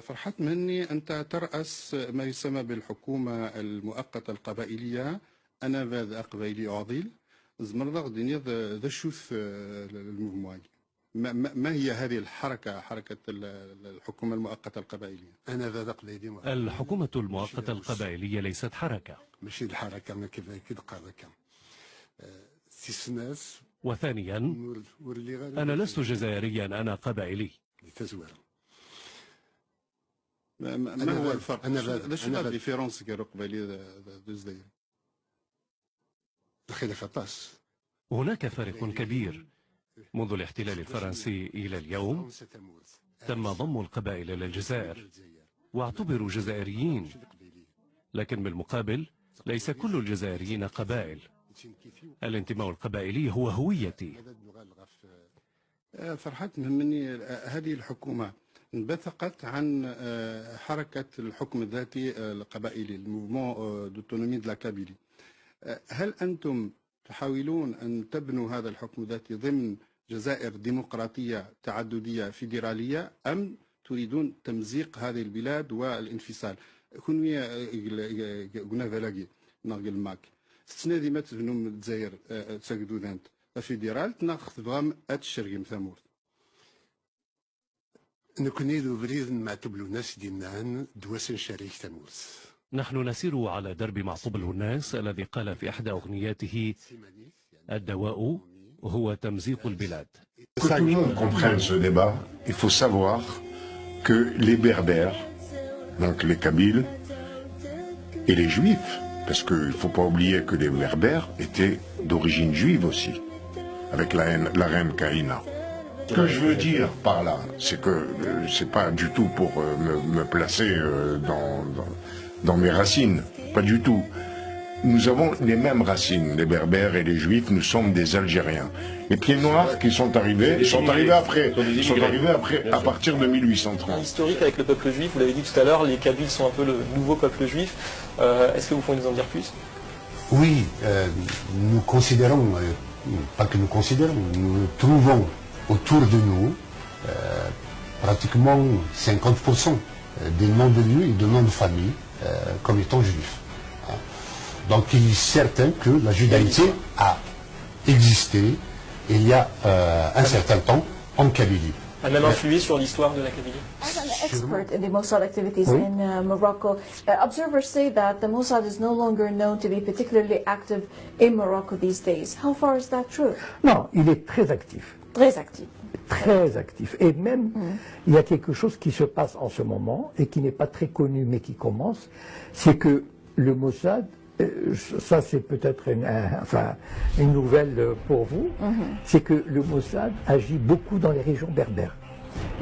فرحات مهني أنت ترأس ما يسمى بالحكومة المؤقتة القبائلية. أنا ذا قبائلي عضيل زمرض دنيا ذا شوث الموفمون. ما هي هذه الحركة، حركة الحكومة المؤقتة القبائلية؟ أنا ذا قبائلي. الحكومة المؤقتة القبائلية ليست حركة. ماشي الحركة ما كيف قالك. وثانيا أنا لست جزائريا، أنا قبائلي. ما هو الفرق؟ لا ديفيرونس كي قبائلي الجزائر. هناك فرق كبير. منذ الاحتلال الفرنسي إلى اليوم تم ضم القبائل إلى الجزائر واعتبروا جزائريين، لكن بالمقابل ليس كل الجزائريين قبائل. الانتماء القبائلي هو هويتي. فرحات مهمني هذه الحكومة انبثقت عن حركة الحكم الذاتي القبائلي، الموفمون دوتونومي دو لا كابيلي. هل أنتم تحاولون أن تبنوا هذا الحكم الذاتي ضمن جزائر ديمقراطية تعددية فيدرالية، أم تريدون تمزيق هذه البلاد والانفصال؟ كونوية قلنا فلاقي ناقل ماك ستنادي ما تبنوا الجزائر تساقدو ذانت فيدرال تناخذ بغام أتشرقم ثمورت. نكوني دو بريد مع تبلو ناس دينان دواسن شريك ثمورت. نحن نسير على درب معصوب الهناس الذي قال في إحدى أغنياته: الدواء هو تمزيق البلاد. Que tout le monde comprenne ce débat, il faut savoir que les Berbères, donc les Kabyles, et les Juifs, parce qu'il ne faut pas oublier que les Berbères étaient d'origine juive aussi, avec la reine Kaïna. Ce que je veux dire par là, c'est que c'est pas du tout pour me placer dans mes racines, pas du tout. Nous avons les mêmes racines, les Berbères et les Juifs, nous sommes des Algériens. Les pieds noirs qui sont arrivés, ils sont arrivés après, à partir de 1830. Historique avec le peuple juif, vous l'avez dit tout à l'heure, les Kabyles sont un peu le nouveau peuple juif. Est-ce que vous pouvez nous en dire plus? Oui, nous considérons, pas que nous considérons, nous trouvons autour de nous pratiquement 50% des noms de lieux et de noms de famille comme étant juifs. Donc il est certain que la judaïté a existé il y a un certain temps en Kabylie. A même influé sur l'histoire de la Kabylie. As an expert in the Mossad activities in Morocco, observers say that the Mossad is no longer known to be particularly active in Morocco these days. How far is that true? Non, il est très actif. Très actif. Très actif. Et même, il y a quelque chose qui se passe en ce moment et qui n'est pas très connu mais qui commence, c'est que le Mossad, ça c'est peut-être une nouvelle pour vous, c'est que le Mossad agit beaucoup dans les régions berbères.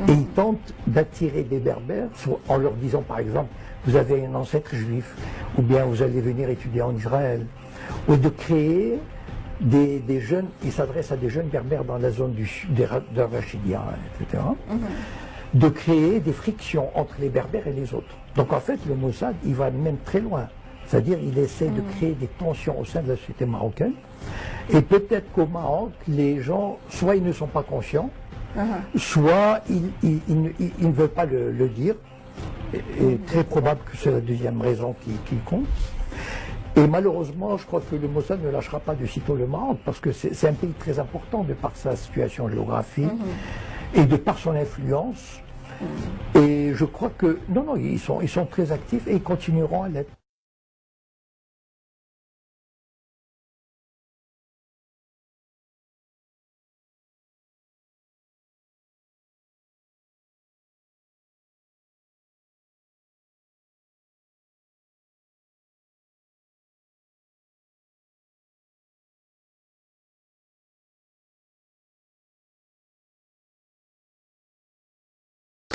Et il tente d'attirer des berbères en leur disant par exemple, vous avez un ancêtre juif, ou bien vous allez venir étudier en Israël, ou de créer des jeunes, il s'adresse à des jeunes berbères dans la zone de Rachidia, etc., de créer des frictions entre les berbères et les autres. Donc en fait le Mossad, il va même très loin. C'est-à-dire il essaie de créer des tensions au sein de la société marocaine. Et peut-être qu'au Maroc, les gens, soit ils ne sont pas conscients, soit ils ne veulent pas le dire. Et très probable que c'est la deuxième raison qui compte. Et malheureusement, je crois que le Mossad ne lâchera pas de sitôt le Maroc, parce que c'est un pays très important de par sa situation géographique et de par son influence. Et je crois que, non, ils sont très actifs et ils continueront à l'être.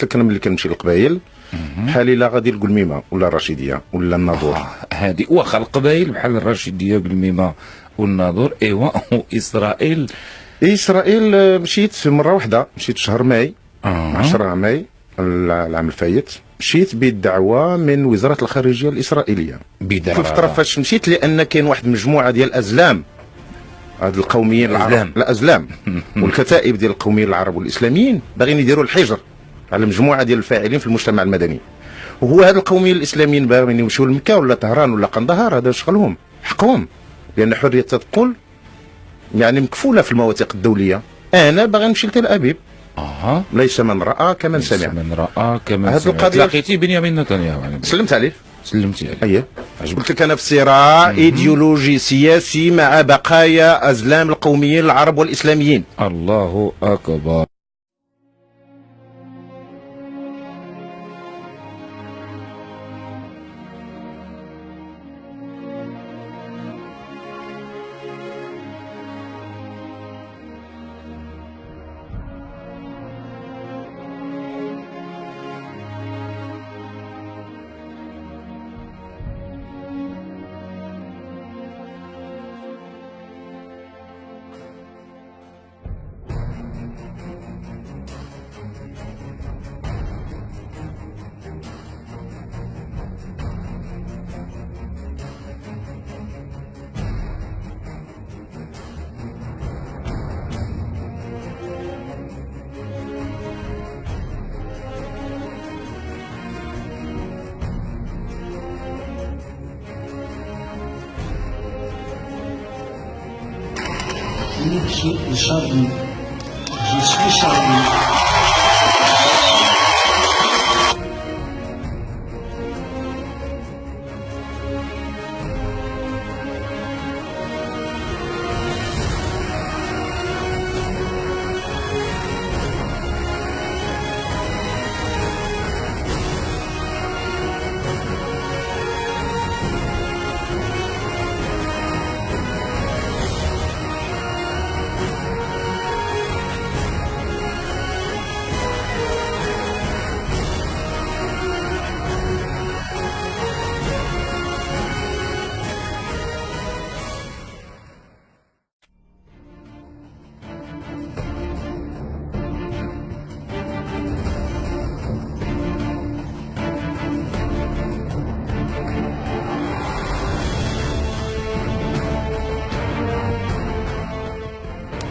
لك انا ملي كنمشي للقبايل بحال الا غادي للقلميمه ولا الرشيديه ولا الناظور. هذه واخا القبايل بحال الرشيديه والقلميمه والناظور. ايوا اسرائيل مشيت مره واحده، مشيت شهر ماي 10 ماي العام الفايت، مشيت بدعوه من وزاره الخارجيه الاسرائيليه. في الفتره فاش مشيت لان كاين واحد المجموعه ديال الازلام، هاد القوميين العرب الازلام والكتائب ديال القوميين العرب والاسلاميين باغيين يديروا الحجر على مجموعه ديال الفاعلين في المجتمع المدني. وهو هاد القوميين الاسلاميين باغيين يمشيو لمكه ولا طهران ولا قندهار، هذا شغلهم حقهم، لان حريه التنقل يعني مكفوله في المواثيق الدوليه. انا باغي نمشي لتل ابيب، ليس من راى كمن سمع. ليس من راى كمن هاد سمع. القضيه لقيتي بنيامين نتنياهو يعني. سلمت عليه. سلمتي عليه. اييه قلت لك انا في صراع ايديولوجي سياسي مع بقايا ازلام القوميين العرب والاسلاميين. الله اكبر. Je suis Charlie.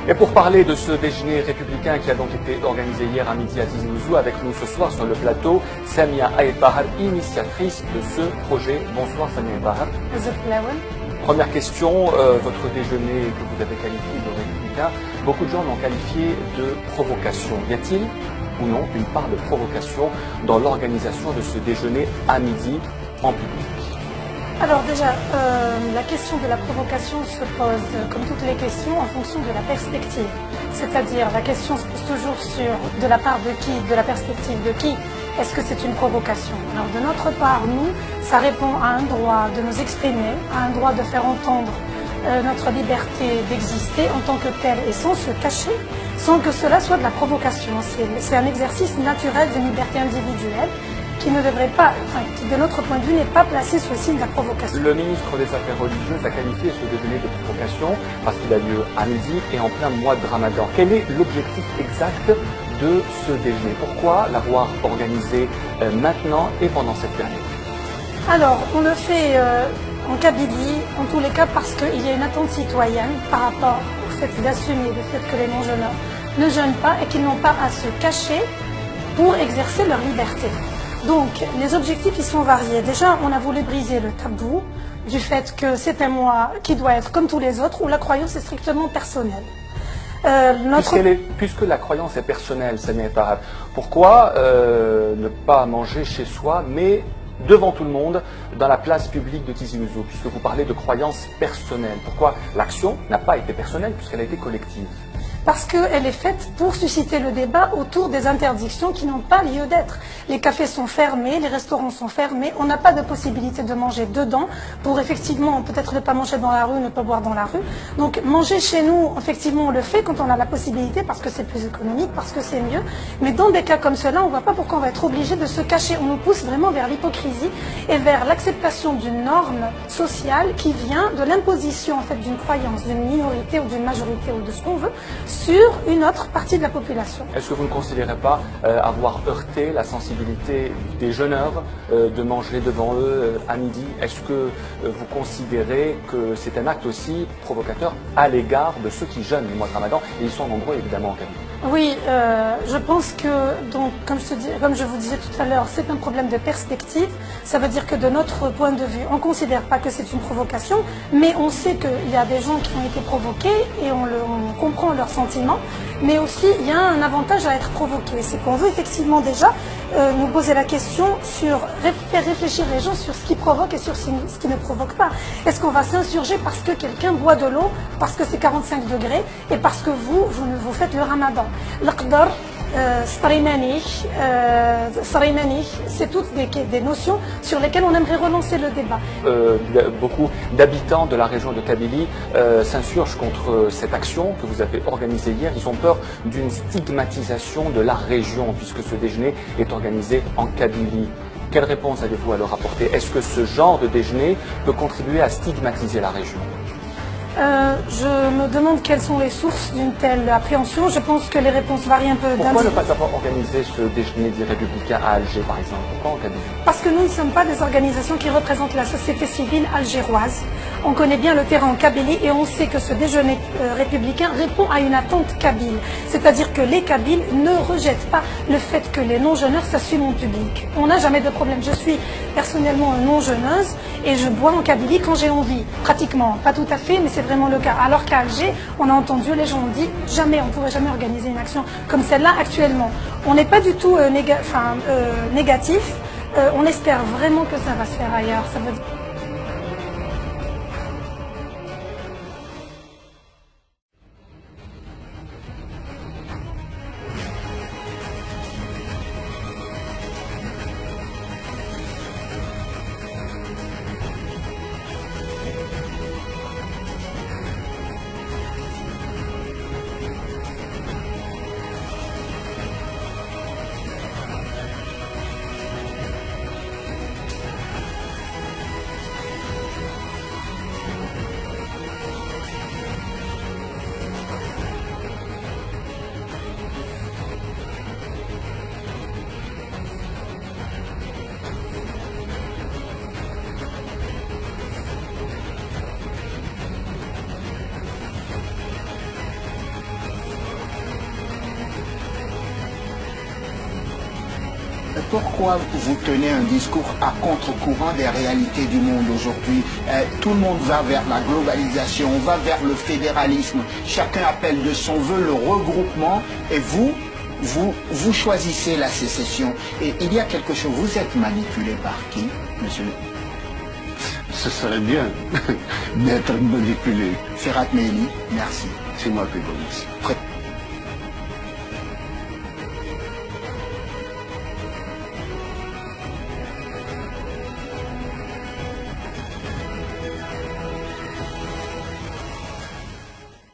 Et pour parler de ce déjeuner républicain qui a donc été organisé hier à midi à Tizi Ouzou, avec nous ce soir sur le plateau, Samia Aïd Bahar, initiatrice de ce projet. Bonsoir Samia Aïd Bahar. Première question, votre déjeuner que vous avez qualifié de républicain, beaucoup de gens l'ont qualifié de provocation. Y a-t-il ou non une part de provocation dans l'organisation de ce déjeuner à midi en public? Alors déjà, la question de la provocation se pose, comme toutes les questions, en fonction de la perspective. C'est-à-dire, la question se pose toujours sur de la part de qui, de la perspective de qui, est-ce que c'est une provocation? Alors de notre part, nous, ça répond à un droit de nous exprimer, à un droit de faire entendre notre liberté d'exister en tant que telle et sans se cacher, sans que cela soit de la provocation. C'est un exercice naturel d'une liberté individuelle qui ne devrait pas, enfin, qui de notre point de vue n'est pas placé sous le signe de la provocation. Le ministre des Affaires religieuses a qualifié ce déjeuner de provocation parce qu'il a lieu à midi et en plein mois de Ramadan. Quel est l'objectif exact de ce déjeuner? Pourquoi l'avoir organisé maintenant et pendant cette période? Alors, on le fait en Kabylie, en tous les cas parce qu'il y a une attente citoyenne par rapport au fait d'assumer le fait que les non-jeûneurs ne jeûnent pas et qu'ils n'ont pas à se cacher pour exercer leur liberté. Donc, les objectifs, ils sont variés. Déjà, on a voulu briser le tabou du fait que c'est un mois qui doit être comme tous les autres, où la croyance est strictement personnelle. Puisque la croyance est personnelle, Samia Aïd Bahar, pourquoi ne pas manger chez soi, mais devant tout le monde, dans la place publique de Tizi Ouzou, puisque vous parlez de croyance personnelle? Pourquoi l'action n'a pas été personnelle, puisqu'elle a été collective? Parce qu'elle est faite pour susciter le débat autour des interdictions qui n'ont pas lieu d'être. Les cafés sont fermés, les restaurants sont fermés, on n'a pas de possibilité de manger dedans pour effectivement peut-être ne pas manger dans la rue, ne pas boire dans la rue. Donc manger chez nous, effectivement on le fait quand on a la possibilité parce que c'est plus économique, parce que c'est mieux. Mais dans des cas comme cela, on ne voit pas pourquoi on va être obligé de se cacher. On nous pousse vraiment vers l'hypocrisie et vers l'acceptation d'une norme sociale qui vient de l'imposition en fait d'une croyance, d'une minorité ou d'une majorité ou de ce qu'on veut, sur une autre partie de la population. Est-ce que vous ne considérez pas avoir heurté la sensibilité des jeûneurs de manger devant eux à midi? Est-ce que vous considérez que c'est un acte aussi provocateur à l'égard de ceux qui jeûnent le mois de Ramadan? Et ils sont nombreux évidemment en Kabylie. Oui, je pense que, donc, comme je vous disais tout à l'heure, c'est un problème de perspective. Ça veut dire que de notre point de vue, on ne considère pas que c'est une provocation, mais on sait qu'il y a des gens qui ont été provoqués et on comprend leurs sentiments. Mais aussi, il y a un avantage à être provoqué. C'est qu'on veut effectivement déjà nous poser la question sur faire réfléchir les gens sur ce qui provoque et sur ce qui ne provoque pas. Est-ce qu'on va s'insurger parce que quelqu'un boit de l'eau, parce que c'est 45 degrés et parce que vous faites le ramadan? L'Aqdar, Sreimani, c'est toutes des notions sur lesquelles on aimerait relancer le débat. Beaucoup d'habitants de la région de Kabylie s'insurgent contre cette action que vous avez organisée hier. Ils ont peur d'une stigmatisation de la région puisque ce déjeuner est organisé en Kabylie. Quelle réponse avez-vous à leur apporter? Est-ce que ce genre de déjeuner peut contribuer à stigmatiser la région? Je me demande quelles sont les sources d'une telle appréhension. Je pense que les réponses varient un peu. Pourquoi ne pas avoir organisé ce déjeuner des Républicains à Alger, par exemple? Pourquoi en Kabylie? Parce que nous ne sommes pas des organisations qui représentent la société civile algéroise. On connaît bien le terrain en Kabylie et on sait que ce déjeuner républicain répond à une attente kabyle. C'est-à-dire que les Kabyles ne rejettent pas le fait que les non-jeûneurs s'assument en public. On n'a jamais de problème. Je suis personnellement une non-jeûneuse et je bois en Kabylie quand j'ai envie. Pratiquement, pas tout à fait, mais c'est vraiment le cas. Alors qu'à Alger, on a entendu, les gens ont dit, jamais, on ne pourrait jamais organiser une action comme celle-là actuellement. On n'est pas du tout négatif. On espère vraiment que ça va se faire ailleurs. Ça veut dire... Pourquoi vous tenez un discours à contre-courant des réalités du monde aujourd'hui? Tout le monde va vers la globalisation, on va vers le fédéralisme. Chacun appelle de son vœu le regroupement et vous choisissez la sécession. Et il y a quelque chose, vous êtes manipulé par qui, monsieur? Ce serait bien d'être manipulé. Ferhat Meili, merci. C'est moi qui vous remercie.